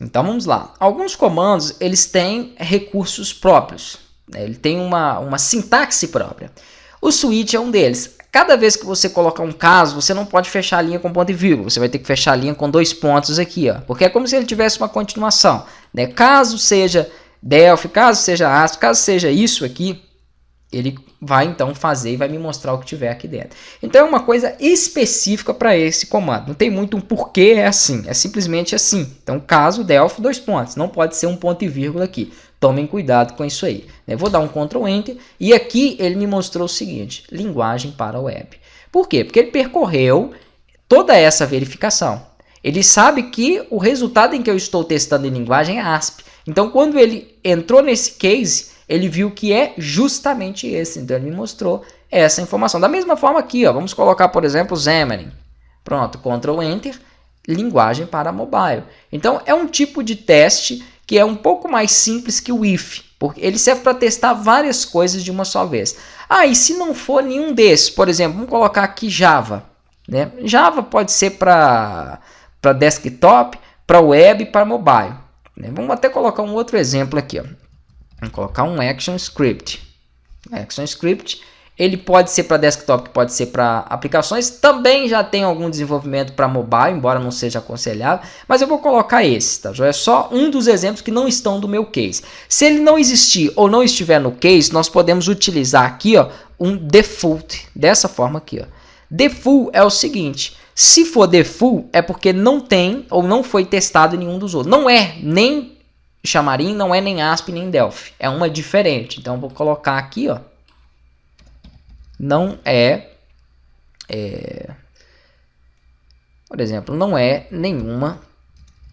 Então vamos lá. Alguns comandos eles têm recursos próprios, né? Ele tem uma sintaxe própria. O switch é um deles. Cada vez que você colocar um caso, você não pode fechar a linha com ponto e vírgula. Você vai ter que fechar a linha com 2 pontos aqui, ó, porque é como se ele tivesse uma continuação, né? Caso seja Delphi, caso seja ASP, caso seja isso aqui, ele vai então fazer e vai me mostrar o que tiver aqui dentro. Então é uma coisa específica para esse comando. Não tem muito um porquê é assim. É simplesmente assim. Então caso Delphi, 2 pontos. Não pode ser um ponto e vírgula aqui. Tomem cuidado com isso aí. Eu vou dar um Ctrl Enter e aqui ele me mostrou o seguinte. Linguagem para web. Por quê? Porque ele percorreu toda essa verificação. Ele sabe que o resultado em que eu estou testando em linguagem é ASP. Então quando ele entrou nesse case, ele viu que é justamente esse, então ele me mostrou essa informação. Da mesma forma aqui, ó, vamos colocar, por exemplo, Xamarin. Pronto, Ctrl Enter, linguagem para mobile. Então é um tipo de teste que é um pouco mais simples que o if, porque ele serve para testar várias coisas de uma só vez. Ah, e se não for nenhum desses, por exemplo, vamos colocar aqui Java, né? Java pode ser para desktop, para web e para mobile, né? Vamos até colocar um outro exemplo aqui, ó. Vamos colocar um Action Script. Action Script, ele pode ser para desktop, pode ser para aplicações. Também já tem algum desenvolvimento para mobile, embora não seja aconselhável. Mas eu vou colocar esse, tá? É só um dos exemplos que não estão do meu case. Se ele não existir ou não estiver no case, nós podemos utilizar aqui, ó, um default. Dessa forma aqui, ó. Default é o seguinte. Se for default, é porque não tem ou não foi testado em nenhum dos outros. Não é nem Xamarin, não é nem ASP nem Delphi, é uma diferente. Então vou colocar aqui, ó, não por exemplo, não é nenhuma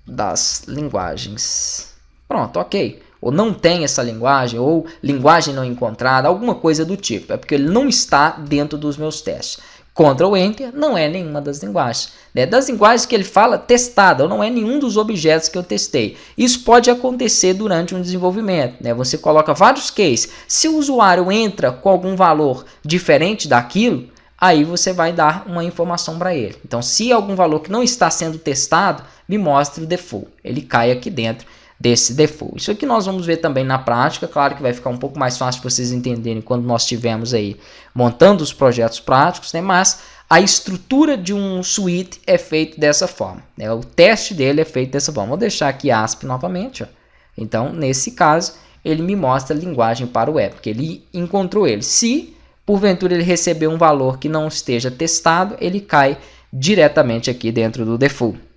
das linguagens. Pronto, ok. Ou não tem essa linguagem, ou linguagem não encontrada, alguma coisa do tipo. É porque ele não está dentro dos meus testes. Ctrl Enter não é nenhuma das linguagens. Né? Das linguagens que ele fala, testada, não é nenhum dos objetos que eu testei. Isso pode acontecer durante um desenvolvimento. Né? Você coloca vários cases. Se o usuário entra com algum valor diferente daquilo, aí você vai dar uma informação para ele. Então, se algum valor que não está sendo testado, me mostre o default. Ele cai aqui dentro desse default. Isso aqui nós vamos ver também na prática. Claro que vai ficar um pouco mais fácil para vocês entenderem quando nós estivermos aí montando os projetos práticos, né? Mas a estrutura de um suite é feita dessa forma, né? O teste dele é feito dessa forma. Vou deixar aqui ASP novamente, ó. Então, nesse caso, ele me mostra a linguagem para o web, porque ele encontrou ele. Se porventura ele receber um valor que não esteja testado, ele cai diretamente aqui dentro do default.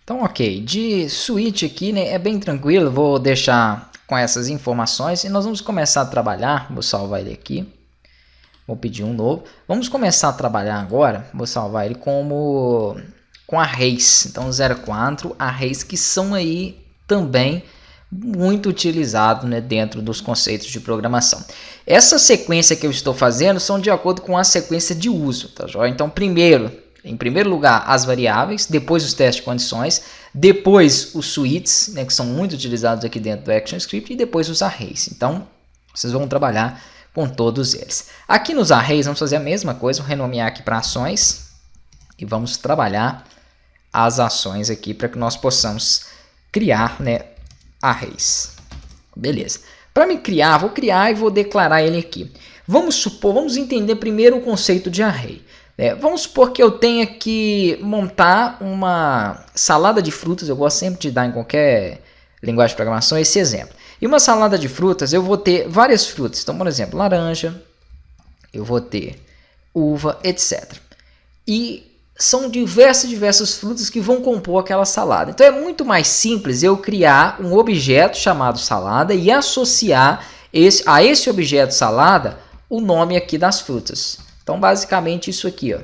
Então, ok, de switch aqui, né, é bem tranquilo, vou deixar com essas informações e nós vamos começar a trabalhar. Vou salvar ele aqui, vou pedir um novo. Vamos começar a trabalhar agora, vou salvar ele com arrays. Então 04, arrays que são aí também muito utilizados, né, dentro dos conceitos de programação. Essa sequência que eu estou fazendo são de acordo com a sequência de uso, tá joia? Então em primeiro lugar, as variáveis, depois os testes de condições, depois os suites, né, que são muito utilizados aqui dentro do ActionScript, e depois os arrays. Então, vocês vão trabalhar com todos eles. Aqui nos arrays, vamos fazer a mesma coisa, vou renomear aqui para ações, e vamos trabalhar as ações aqui para que nós possamos criar, né, arrays. Beleza. Para me criar, vou criar e vou declarar ele aqui. Vamos entender primeiro o conceito de array. Vamos supor que eu tenha que montar uma salada de frutas. Eu gosto sempre de dar em qualquer linguagem de programação esse exemplo. E uma salada de frutas, eu vou ter várias frutas. Então, por exemplo, laranja, eu vou ter uva, etc. E são diversas frutas que vão compor aquela salada. Então, é muito mais simples eu criar um objeto chamado salada e associar a esse objeto salada o nome aqui das frutas. Então, basicamente, isso aqui, ó.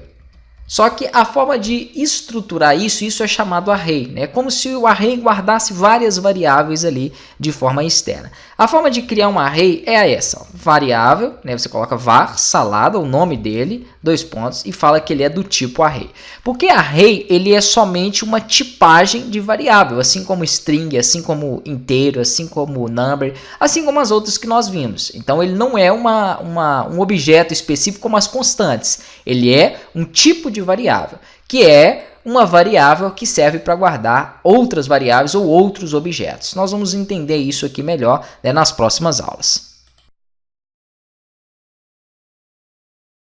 Só que a forma de estruturar isso é chamado array, né? Como se o array guardasse várias variáveis ali de forma externa. A forma de criar um array é essa, ó. Variável, né? Você coloca var, salada, o nome dele, 2 pontos, e fala que ele é do tipo array. Porque array, ele é somente uma tipagem de variável, assim como string, assim como inteiro, assim como number, assim como as outras que nós vimos. Então, ele não é um objeto específico como as constantes. Ele é um tipo de variável, que é uma variável que serve para guardar outras variáveis ou outros objetos. Nós vamos entender isso aqui melhor, né, nas próximas aulas.